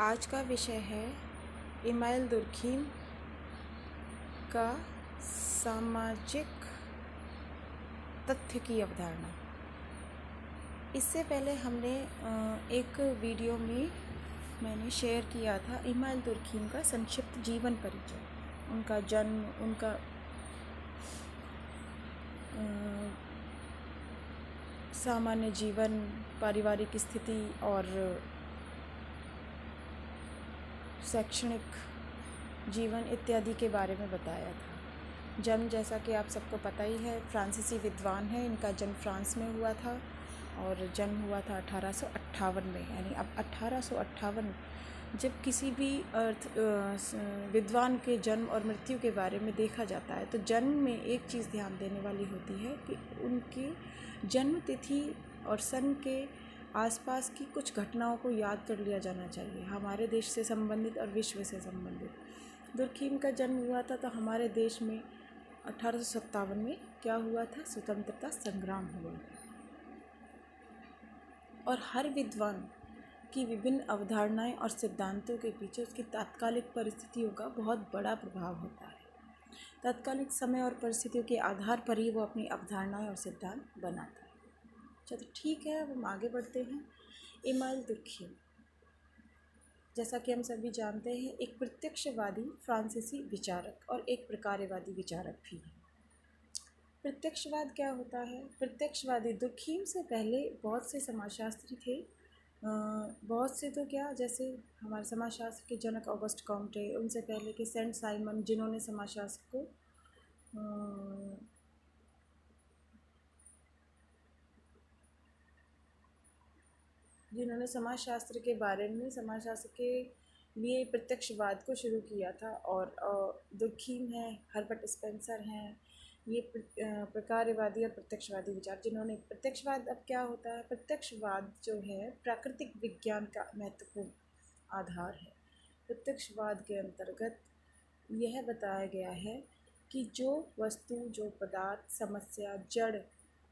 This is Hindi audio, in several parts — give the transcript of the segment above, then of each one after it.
आज का विषय है इमाइल दुर्खीम का सामाजिक तथ्य की अवधारणा। इससे पहले हमने एक वीडियो में मैंने शेयर किया था इमाइल दुर्खीम का संक्षिप्त जीवन परिचय, उनका जन्म, उनका सामान्य जीवन, पारिवारिक स्थिति और शैक्षणिक जीवन इत्यादि के बारे में बताया था। जन्म, जैसा कि आप सबको पता ही है, फ्रांसीसी विद्वान है, इनका जन्म फ्रांस में हुआ था और जन्म हुआ था 1858 में। यानी अब 1858 जब किसी भी विद्वान के जन्म और मृत्यु के बारे में देखा जाता है तो जन्म में एक चीज़ ध्यान देने वाली होती है कि उनकी जन्म तिथि और सन के आसपास की कुछ घटनाओं को याद कर लिया जाना चाहिए, हमारे देश से संबंधित और विश्व से संबंधित। दुर्खीम का जन्म हुआ था तो हमारे देश में 1857 में क्या हुआ था, स्वतंत्रता संग्राम हुआ। और हर विद्वान की विभिन्न अवधारणाएं और सिद्धांतों के पीछे उसकी तात्कालिक परिस्थितियों का बहुत बड़ा प्रभाव होता है। तात्कालिक समय और परिस्थितियों के आधार पर ही वो अपनी अवधारणाएं और सिद्धांत बनाता है। चलो ठीक है, अब हम आगे बढ़ते हैं। इमाइल दुर्खीम, जैसा कि हम सभी जानते हैं, एक प्रत्यक्षवादी फ्रांसीसी विचारक और एक प्रकारवादी विचारक भी है। प्रत्यक्षवाद क्या होता है? प्रत्यक्षवादी, दुर्खीम से पहले बहुत से समाजशास्त्री थे। बहुत से तो क्या, जैसे हमारे समाजशास्त्र के जनक ऑगस्ट कॉम्टे, उनसे पहले के सेंट साइमन, जिन्होंने समाजशास्त्र को समाजशास्त्र के बारे में, समाजशास्त्र के लिए प्रत्यक्षवाद को शुरू किया था। और दुर्खीम है, हर्बर्ट स्पेंसर हैं, ये प्रकारवादी और प्रत्यक्षवादी विचार, जिन्होंने प्रत्यक्षवाद। अब क्या होता है, प्रत्यक्षवाद जो है प्राकृतिक विज्ञान का महत्वपूर्ण आधार है। प्रत्यक्षवाद के अंतर्गत यह बताया गया है कि जो वस्तु, जो पदार्थ, समस्या, जड़,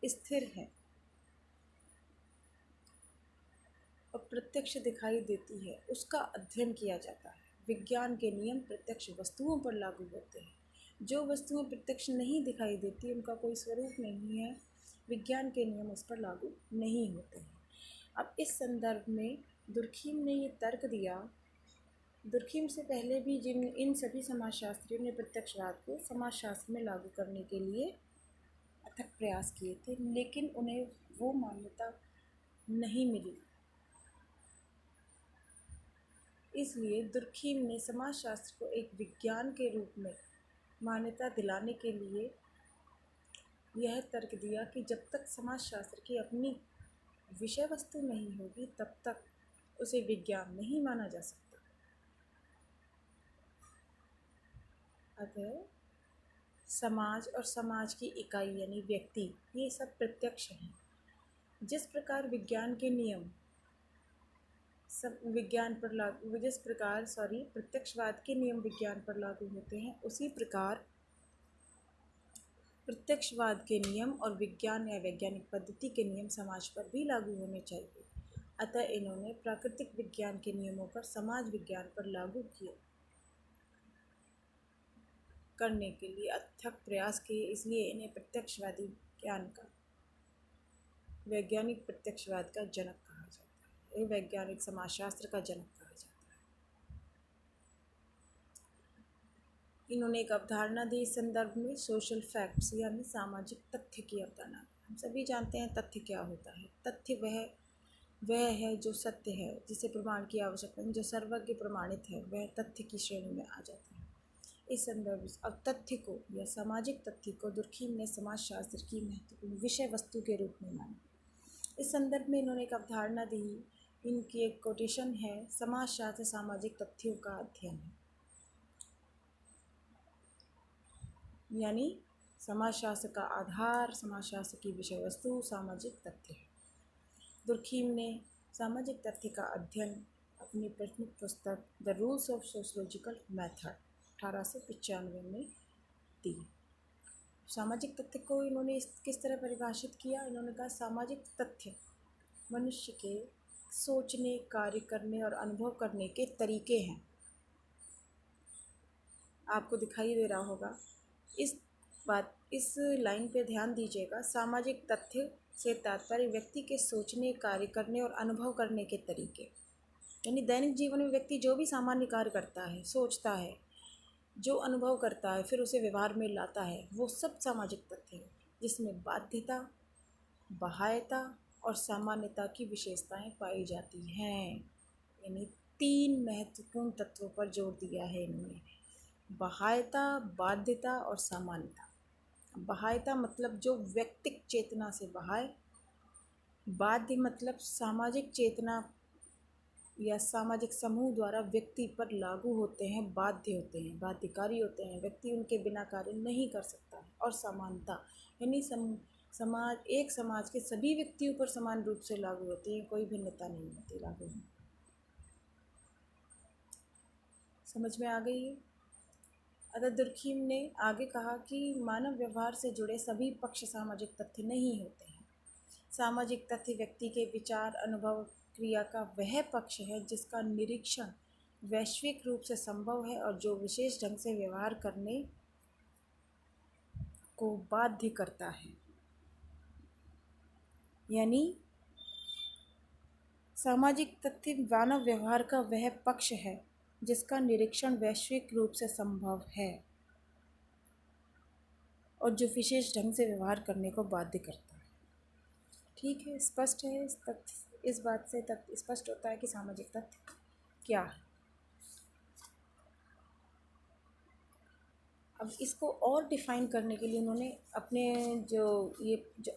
स्थिर है और प्रत्यक्ष दिखाई देती है, उसका अध्ययन किया जाता है। विज्ञान के नियम प्रत्यक्ष वस्तुओं पर लागू होते हैं। जो वस्तुएं प्रत्यक्ष नहीं दिखाई देती, उनका कोई स्वरूप नहीं है, विज्ञान के नियम उस पर लागू नहीं होते हैं। अब इस संदर्भ में दुर्खीम ने ये तर्क दिया। दुर्खीम से पहले भी इन सभी समाजशास्त्रियों ने प्रत्यक्षवाद को समाजशास्त्र में लागू करने के लिए अथक प्रयास किए थे, लेकिन उन्हें वो मान्यता नहीं मिली। इसलिए दुर्खीम ने समाजशास्त्र को एक विज्ञान के रूप में मान्यता दिलाने के लिए यह तर्क दिया कि जब तक समाजशास्त्र की अपनी विषय वस्तु नहीं होगी, तब तक उसे विज्ञान नहीं माना जा सकता। अतः समाज और समाज की इकाई यानी व्यक्ति, ये सब प्रत्यक्ष हैं। जिस प्रकार विज्ञान के नियम प्रत्यक्षवाद के नियम विज्ञान पर लागू होते हैं, उसी प्रकार प्रत्यक्षवाद के नियम और विज्ञान या वैज्ञानिक पद्धति के नियम समाज पर भी लागू होने चाहिए। अतः इन्होंने प्राकृतिक विज्ञान के नियमों पर समाज विज्ञान पर लागू करने के लिए अथक प्रयास किए। इसलिए इन्हें प्रत्यक्षवादी ज्ञान का, वैज्ञानिक प्रत्यक्षवाद का जनक कहा जाता है। वैज्ञानिक समाजशास्त्र का जनक कहा जाता है। इन्होंने एक अवधारणा दी इस संदर्भ में, सोशल फैक्ट्स यानी सामाजिक तथ्य की अवधारणा। हम सभी जानते हैं तथ्य क्या होता है। तथ्य वह है जो सत्य है, जिसे प्रमाण की आवश्यकता नहीं, जो सर्वज्ञ प्रमाणित है, वह तथ्य की श्रेणी में आ जाता है। इस संदर्भ में अब तथ्य को या सामाजिक तथ्य को दुर्खीम ने समाजशास्त्र की महत्वपूर्ण विषय वस्तु के रूप में माना। इस संदर्भ में इन्होंने एक अवधारणा दी। इनकी एक कोटेशन है, समाजशास्त्र सामाजिक तथ्यों का अध्ययन है। यानी समाजशास्त्र का आधार, समाजशास्त्र की विषय वस्तु सामाजिक तथ्य है। दुर्खीम ने सामाजिक तथ्य का अध्ययन अपनी प्रमुख पुस्तक the rules of sociological method 1895 में दी। सामाजिक तथ्य को इन्होंने किस तरह परिभाषित किया? इन्होंने कहा सामाजिक तथ्य मनुष्य के सोचने, कार्य करने और अनुभव करने के तरीके हैं। आपको दिखाई दे रहा होगा। इस लाइन पे ध्यान दीजिएगा। सामाजिक तथ्य से तात्पर्य व्यक्ति के सोचने, कार्य करने और अनुभव करने के तरीके। यानी दैनिक जीवन में व्यक्ति जो भी सामान्य कार्य करता है, सोचता है, जो अनुभव करता है, फिर उसे व्यवहार में लाता है, वो सब सामाजिक तथ्य है, जिसमें बाध्यता, बाह्यता और सामान्यता की विशेषताएं पाई जाती हैं। यानी 3 महत्वपूर्ण तत्वों पर जोर दिया है इन्होंने। बाह्यता, बाध्यता और सामान्यता। बाह्यता मतलब जो व्यक्तिक चेतना से बाह्य, बाध्य मतलब सामाजिक चेतना या सामाजिक समूह द्वारा व्यक्ति पर लागू होते हैं, बाध्य होते हैं, बाध्यकारी होते हैं, व्यक्ति उनके बिना कार्य नहीं कर सकता है। और समानता यानी एक समाज के सभी व्यक्तियों पर समान रूप से लागू होती है, कोई भिन्नता नहीं होती लागू में। समझ में आ गई है? अतः दुर्खीम ने आगे कहा कि मानव व्यवहार से जुड़े सभी पक्ष सामाजिक तथ्य नहीं होते हैं। सामाजिक तथ्य व्यक्ति के विचार, अनुभव, क्रिया का वह पक्ष है जिसका निरीक्षण वैश्विक रूप से संभव है और जो विशेष ढंग से व्यवहार करने को बाध्य करता है। यानी सामाजिक तथ्य मानव व्यवहार का वह पक्ष है जिसका निरीक्षण वैश्विक रूप से संभव है और जो विशेष ढंग से व्यवहार करने को बाध्य करता है। ठीक है, स्पष्ट है। इस बात से तथ्य स्पष्ट होता है कि सामाजिक तथ्य क्या है। अब इसको और डिफ़ाइन करने के लिए उन्होंने अपने जो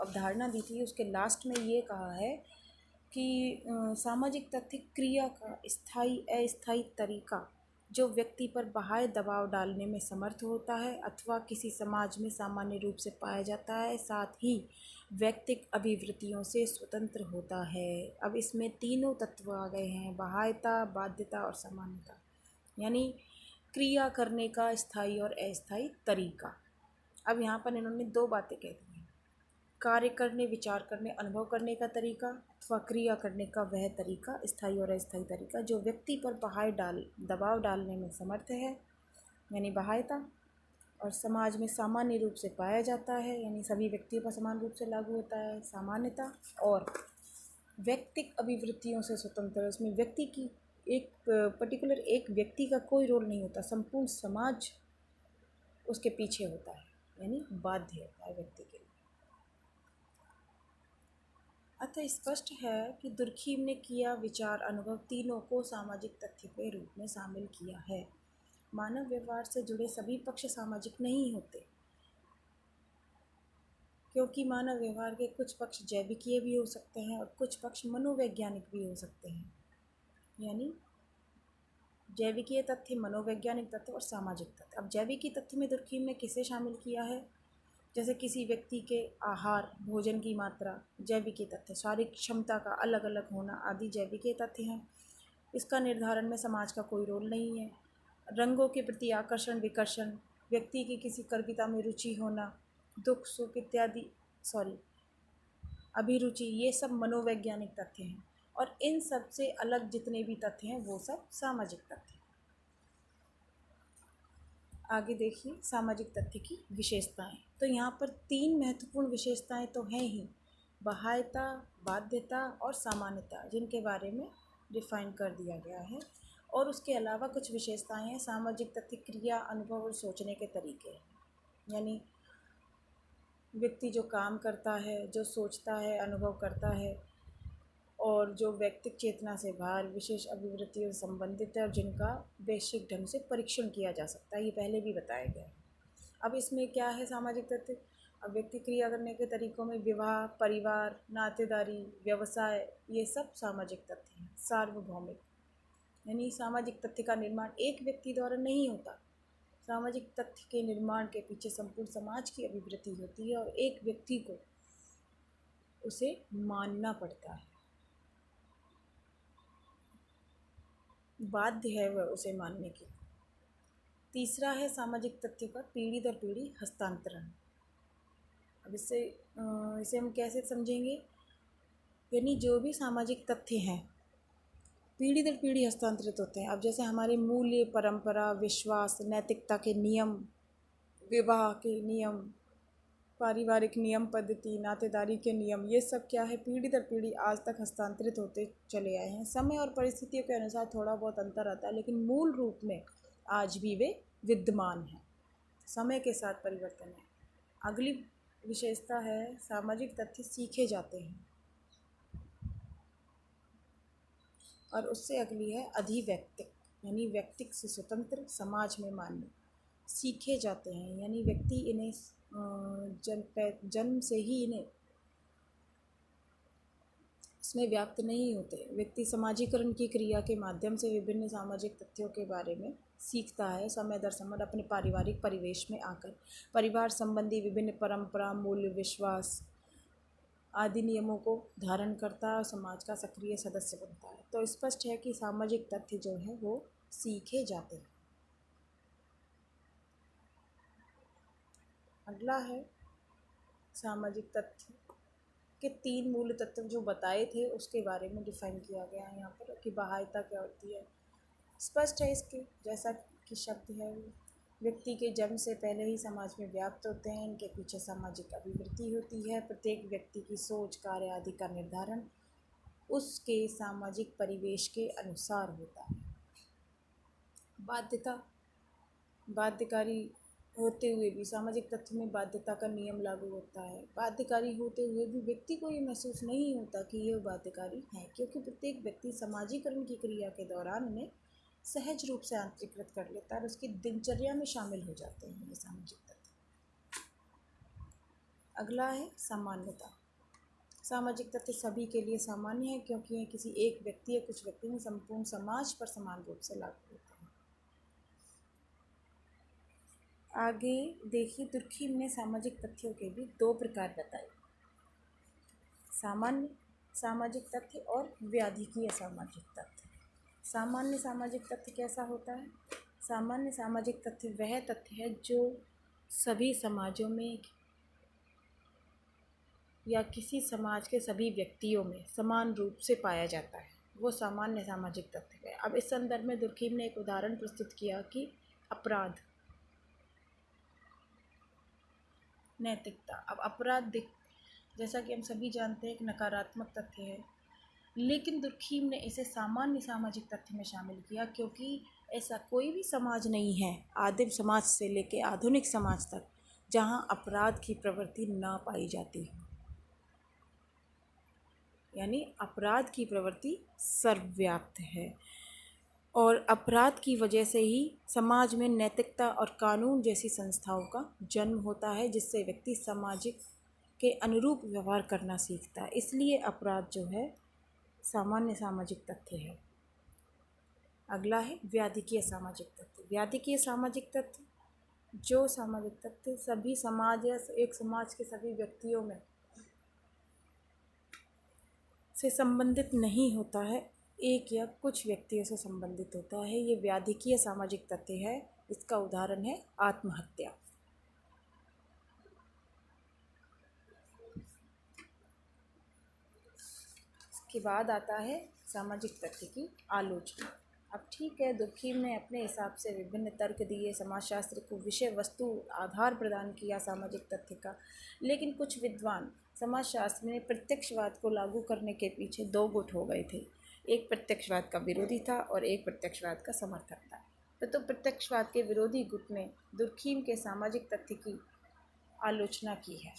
अवधारणा दी थी उसके लास्ट में ये कहा है कि सामाजिक तथ्य क्रिया का स्थायी अस्थायी तरीका जो व्यक्ति पर बाह्य दबाव डालने में समर्थ होता है अथवा किसी समाज में सामान्य रूप से पाया जाता है, साथ ही व्यक्तिक अभिवृत्तियों से स्वतंत्र होता है। अब इसमें तीनों तत्व आ गए हैं, बाह्यता, बाध्यता और सामान्यता। यानी क्रिया करने का स्थायी और अस्थायी तरीका। अब यहाँ पर इन्होंने 2 बातें कह दी हैं, कार्य करने, विचार करने, अनुभव करने का तरीका अथवा क्रिया करने का वह तरीका, स्थायी और अस्थायी तरीका जो व्यक्ति पर दबाव डालने में समर्थ है, यानी बाह्यता, और समाज में सामान्य रूप से पाया जाता है, यानी सभी व्यक्तियों पर समान रूप से लागू होता है, सामान्यता, और व्यक्तिक अभिवृत्तियों से स्वतंत्र। उसमें व्यक्ति की एक व्यक्ति का कोई रोल नहीं होता, संपूर्ण समाज उसके पीछे होता है, यानी बाध्य होता है व्यक्ति के लिए। अतः स्पष्ट है कि दुर्खीम ने किया, विचार, अनुभव तीनों को सामाजिक तथ्य के रूप में शामिल किया है। मानव व्यवहार से जुड़े सभी पक्ष सामाजिक नहीं होते, क्योंकि मानव व्यवहार के कुछ पक्ष जैविकीय भी हो सकते हैं और कुछ पक्ष मनोवैज्ञानिक भी हो सकते हैं। यानी जैविकीय तथ्य, मनोवैज्ञानिक तथ्य और सामाजिक तथ्य। अब जैविकीय तथ्य में दुर्खीम ने किसे शामिल किया है? जैसे किसी व्यक्ति के आहार, भोजन की मात्रा, जैविकीय तथ्य, शारीरिक क्षमता का अलग अलग होना आदि जैविकीय तथ्य हैं। इसका निर्धारण में समाज का कोई रोल नहीं है। रंगों के प्रति आकर्षण, विकर्षण, व्यक्ति की किसी कविता में रुचि होना, दुख, सुख इत्यादि अभिरुचि, ये सब मनोवैज्ञानिक तथ्य हैं। और इन सब से अलग जितने भी तथ्य हैं वो सब सामाजिक तथ्य। आगे देखिए सामाजिक तथ्य की विशेषताएं। तो यहाँ पर 3 महत्वपूर्ण विशेषताएं तो हैं ही, बाह्यता, बाध्यता और सामान्यता, जिनके बारे में डिफाइन कर दिया गया है। और उसके अलावा कुछ विशेषताएं हैं। सामाजिक तथ्य क्रिया, अनुभव और सोचने के तरीके, यानी व्यक्ति जो काम करता है, जो सोचता है, अनुभव करता है और जो व्यक्तिक चेतना से बाहर विशेष अभिवृत्तियों से संबंधित है और जिनका वैश्विक ढंग से परीक्षण किया जा सकता है, ये पहले भी बताया गया है। अब इसमें क्या है सामाजिक तथ्य? अब व्यक्ति क्रिया करने के तरीकों में विवाह, परिवार, नातेदारी, व्यवसाय, ये सब सामाजिक तथ्य हैं। सार्वभौमिक, यानी सामाजिक तथ्य का निर्माण एक व्यक्ति द्वारा नहीं होता। सामाजिक तथ्य के निर्माण के पीछे संपूर्ण समाज की अभिवृत्ति होती है और एक व्यक्ति को उसे मानना पड़ता है, बाध्य है वह उसे मानने के। तीसरा है सामाजिक तथ्य का पीढ़ी दर पीढ़ी हस्तांतरण। अब इसे हम कैसे समझेंगे? यानी जो भी सामाजिक तथ्य हैं पीढ़ी दर पीढ़ी हस्तांतरित होते हैं। अब जैसे हमारे मूल्य, परंपरा, विश्वास, नैतिकता के नियम, विवाह के नियम, पारिवारिक नियम पद्धति, नातेदारी के नियम, ये सब क्या है, पीढ़ी दर पीढ़ी आज तक हस्तांतरित होते चले आए हैं। समय और परिस्थितियों के अनुसार थोड़ा बहुत अंतर आता है, लेकिन मूल रूप में आज भी वे विद्यमान हैं। समय के साथ परिवर्तन है। अगली विशेषता है सामाजिक तथ्य सीखे जाते हैं, और उससे अगली है अधिवैयक्तिक, यानी व्यक्तिक से स्वतंत्र, समाज में मान्य। सीखे जाते हैं यानी व्यक्ति इन्हें जन्म से ही इन्हें इसमें व्याप्त नहीं होते। व्यक्ति समाजीकरण की क्रिया के माध्यम से विभिन्न सामाजिक तथ्यों के बारे में सीखता है। समय दर समय अपने पारिवारिक परिवेश में आकर परिवार संबंधी विभिन्न परंपरा, मूल्य, विश्वास आदि नियमों को धारण करता है और समाज का सक्रिय सदस्य बनता है। तो स्पष्ट है कि सामाजिक तथ्य जो है वो सीखे जाते हैं। अगला है सामाजिक तथ्य के 3 मूल तत्व जो बताए थे उसके बारे में डिफाइन किया गया है यहाँ पर कि बाह्यता क्या होती है। स्पष्ट है इसके जैसा कि शब्द है, व्यक्ति के जन्म से पहले ही समाज में व्याप्त होते हैं। इनके पीछे सामाजिक अभिवृत्ति होती है। प्रत्येक व्यक्ति की सोच, कार्य आदि का निर्धारण उसके सामाजिक परिवेश के अनुसार होता है। बाध्यकारी होते हुए भी सामाजिक तथ्य में बाध्यता का नियम लागू होता है। बाध्यकारी होते हुए भी व्यक्ति को ये महसूस नहीं होता कि ये बाध्यकारी है, क्योंकि प्रत्येक व्यक्ति समाजीकरण की क्रिया के दौरान उन्हें सहज रूप से आंतरिकृत कर लेता है और उसकी दिनचर्या में शामिल हो जाते हैं ये सामाजिक तथ्य। अगला है सामान्यता। सामाजिक तथ्य सभी के लिए सामान्य है, क्योंकि ये किसी एक व्यक्ति या कुछ व्यक्ति में संपूर्ण समाज पर समान रूप से लागू होते हैं। आगे देखिए, दुर्खीम ने सामाजिक तथ्यों के भी 2 प्रकार बताए, सामान्य सामाजिक तथ्य और व्याधिकीय सामाजिक तथ्य। सामान्य सामाजिक तथ्य कैसा होता है? सामान्य सामाजिक तथ्य वह तथ्य है जो सभी समाजों में या किसी समाज के सभी व्यक्तियों में समान रूप से पाया जाता है, वो सामान्य सामाजिक तथ्य है। अब इस संदर्भ में दुर्खीम ने एक उदाहरण प्रस्तुत किया कि अपराध, नैतिकता। अब अपराध जैसा कि हम सभी जानते हैं एक नकारात्मक तथ्य है, लेकिन दुर्खीम ने इसे सामान्य सामाजिक तथ्य में शामिल किया, क्योंकि ऐसा कोई भी समाज नहीं है आदिम समाज से लेकर आधुनिक समाज तक जहां अपराध की प्रवृत्ति ना पाई जाती है। यानी अपराध की प्रवृत्ति सर्वव्याप्त है, और अपराध की वजह से ही समाज में नैतिकता और कानून जैसी संस्थाओं का जन्म होता है, जिससे व्यक्ति सामाजिक के अनुरूप व्यवहार करना सीखता है। इसलिए अपराध जो है सामान्य सामाजिक तथ्य है। अगला है व्याधिकीय सामाजिक तथ्य। व्याधिकीय सामाजिक तथ्य, जो सामाजिक तथ्य सभी समाज या एक समाज के सभी व्यक्तियों में से संबंधित नहीं होता है, एक या कुछ व्यक्तियों से संबंधित होता है, ये व्याधिकीय सामाजिक तथ्य है। इसका उदाहरण है आत्महत्या। इसके बाद आता है सामाजिक तथ्य की आलोचना। अब ठीक है, दुर्खीम ने अपने हिसाब से विभिन्न तर्क दिए, समाजशास्त्र को विषय वस्तु आधार प्रदान किया सामाजिक तथ्य का, लेकिन कुछ विद्वान समाजशास्त्र में प्रत्यक्षवाद को लागू करने के पीछे 2 गुट हो गए थे। एक प्रत्यक्षवाद का विरोधी था और एक प्रत्यक्षवाद का समर्थक था। तो प्रत्यक्षवाद के विरोधी गुट ने दुर्खीम के सामाजिक तथ्य की आलोचना की है।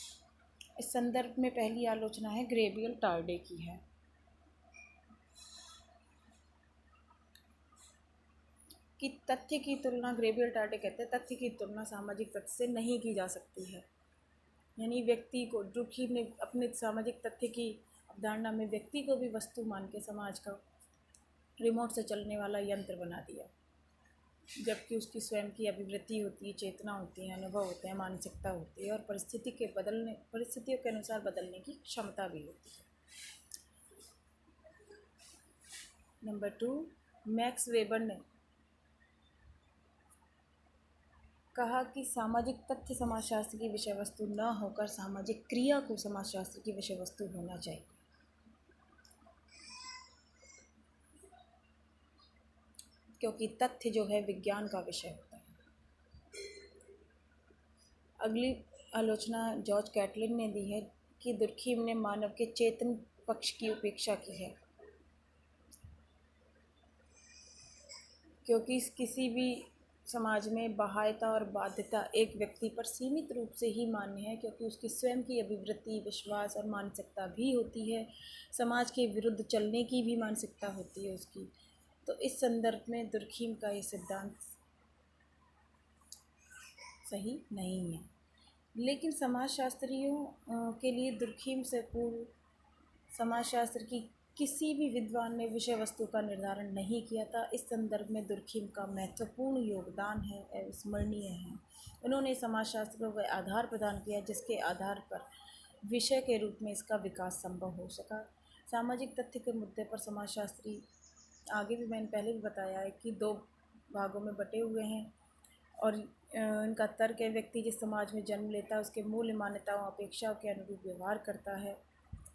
इस संदर्भ में पहली आलोचना है ग्रेबियल टार्डे की है कि तथ्य की तुलना, ग्रेबियल टार्डे कहते हैं तथ्य की तुलना सामाजिक तथ्य से नहीं की जा सकती है। यानी व्यक्ति को, दुर्खीम ने अपने सामाजिक तथ्य की अवधारणा में व्यक्ति को भी वस्तु मान के समाज का रिमोट से चलने वाला यंत्र बना दिया, जबकि उसकी स्वयं की अभिवृत्ति होती है, चेतना होती है, अनुभव होते हैं, मानसिकता होती है और परिस्थितियों के अनुसार बदलने की क्षमता भी होती है। नंबर 2, मैक्स वेबर ने कहा कि सामाजिक तथ्य समाजशास्त्र की विषय वस्तु न होकर सामाजिक क्रिया को समाजशास्त्र की विषय वस्तु होना चाहिए। क्योंकि तथ्य जो है विज्ञान का विषय होता है। अगली आलोचना जॉर्ज कैटलिन ने दी है कि दुर्खीम ने मानव के चेतन पक्ष की उपेक्षा की है, क्योंकि किसी भी समाज में बाह्यता और बाध्यता एक व्यक्ति पर सीमित रूप से ही मान्य है, क्योंकि उसकी स्वयं की अभिवृत्ति, विश्वास और मानसिकता भी होती है। समाज के विरुद्ध चलने की भी मानसिकता होती है उसकी। तो इस संदर्भ में दुर्खीम का ये सिद्धांत सही नहीं है। लेकिन समाजशास्त्रियों के लिए दुर्खीम से पूर्व समाजशास्त्र की किसी भी विद्वान ने विषय वस्तु का निर्धारण नहीं किया था। इस संदर्भ में दुर्खीम का महत्वपूर्ण योगदान है, अविस्मरणीय है। उन्होंने समाजशास्त्र को वह आधार प्रदान किया जिसके आधार पर विषय के रूप में इसका विकास संभव हो सका। सामाजिक तथ्य के मुद्दे पर समाजशास्त्री, आगे भी मैंने पहले भी बताया है कि 2 भागों में बटे हुए हैं और इनका तर्क है, व्यक्ति जिस समाज में जन्म लेता है उसके मूल्य, मान्यताओं, अपेक्षाओं के अनुरूप व्यवहार करता है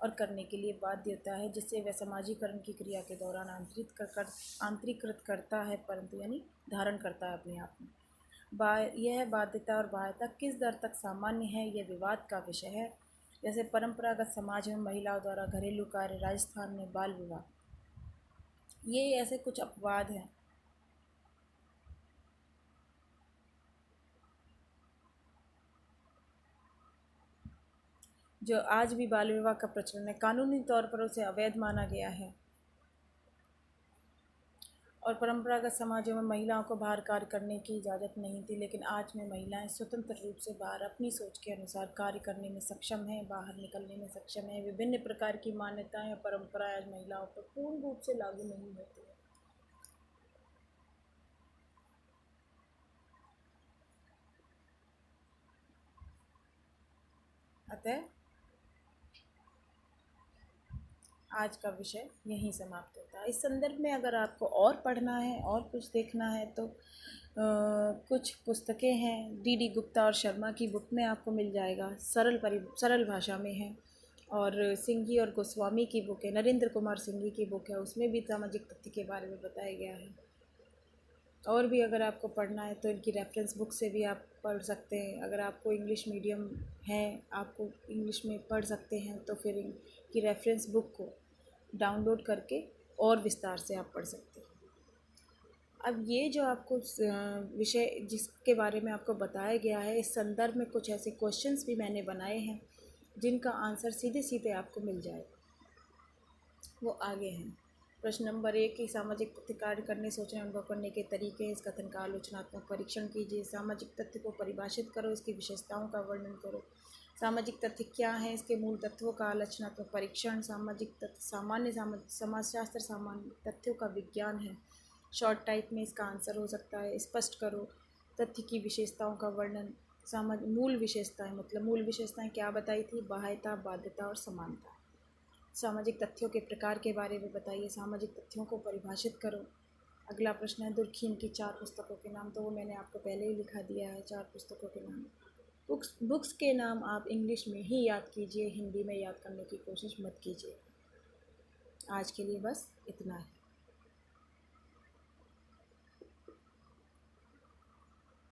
और करने के लिए बाध्य होता है, जिससे वह समाजीकरण की क्रिया के दौरान आंतरिकृत करता है, परंतु यानी धारण करता है अपने आप में। यह बाध्यता और बाह्यता किस दर तक सामान्य है, यह विवाद का विषय है। जैसे परंपरागत समाज में महिलाओं द्वारा घरेलू कार्य, राजस्थान में बाल विवाह, ये ऐसे कुछ अपवाद हैं। जो आज भी बाल विवाह का प्रचलन है, कानूनी तौर पर उसे अवैध माना गया है। और परंपरागत समाजों में महिलाओं को बाहर कार्य करने की इजाज़त नहीं थी, लेकिन आज में महिलाएं स्वतंत्र रूप से बाहर अपनी सोच के अनुसार कार्य करने में सक्षम हैं, बाहर निकलने में सक्षम हैं। विभिन्न प्रकार की मान्यताएं और परंपराएं आज महिलाओं पर पूर्ण रूप से लागू नहीं होती है। अतः आज का विषय यहीं समाप्त होता है। इस संदर्भ में अगर आपको और पढ़ना है और कुछ देखना है तो कुछ पुस्तकें हैं, डी गुप्ता और शर्मा की बुक में आपको मिल जाएगा, सरल भाषा में है। और सिंघी और गोस्वामी की बुक है, नरेंद्र कुमार सिंघी की बुक है, उसमें भी सामाजिक तथ्य के बारे में बताया गया है। और भी अगर आपको पढ़ना है तो इनकी रेफरेंस बुक से भी आप पढ़ सकते हैं। अगर आपको इंग्लिश मीडियम है, आपको इंग्लिश में पढ़ सकते हैं, तो फिर इनकी रेफरेंस बुक को डाउनलोड करके और विस्तार से आप पढ़ सकते हैं। अब ये जो आपको विषय जिसके बारे में आपको बताया गया है, इस संदर्भ में कुछ ऐसे क्वेश्चंस भी मैंने बनाए हैं जिनका आंसर सीधे सीधे आपको मिल जाएगा। वो आगे हैं। प्रश्न नंबर 1 कि सामाजिक तथ्य कार्य करने, सोचने, अनुभव करने के तरीके, इस कथन का आलोचनात्मक परीक्षण कीजिए। सामाजिक तथ्य को परिभाषित करो, इसकी विशेषताओं का वर्णन करो। सामाजिक तथ्य क्या है, इसके मूल तत्वों का आलोचनात्मक परीक्षण। सामाजिक तथ्य सामान्य समाजशास्त्र सामान्य तथ्यों का विज्ञान है। शॉर्ट टाइप में इसका आंसर हो सकता है। स्पष्ट करो, तथ्य की विशेषताओं का वर्णन। मूल विशेषताएं, मतलब मूल विशेषताएं क्या बताई थी, बाह्यता, बाध्यता और समानता। सामाजिक तथ्यों के प्रकार के बारे में बताइए। सामाजिक तथ्यों को परिभाषित करो। अगला प्रश्न है दुर्खीम की 4 पुस्तकों के नाम, तो वो मैंने आपको पहले ही लिखा दिया है, 4 पुस्तकों के नाम। बुक्स के नाम आप इंग्लिश में ही याद कीजिए, हिंदी में याद करने की कोशिश मत कीजिए। आज के लिए बस इतना है।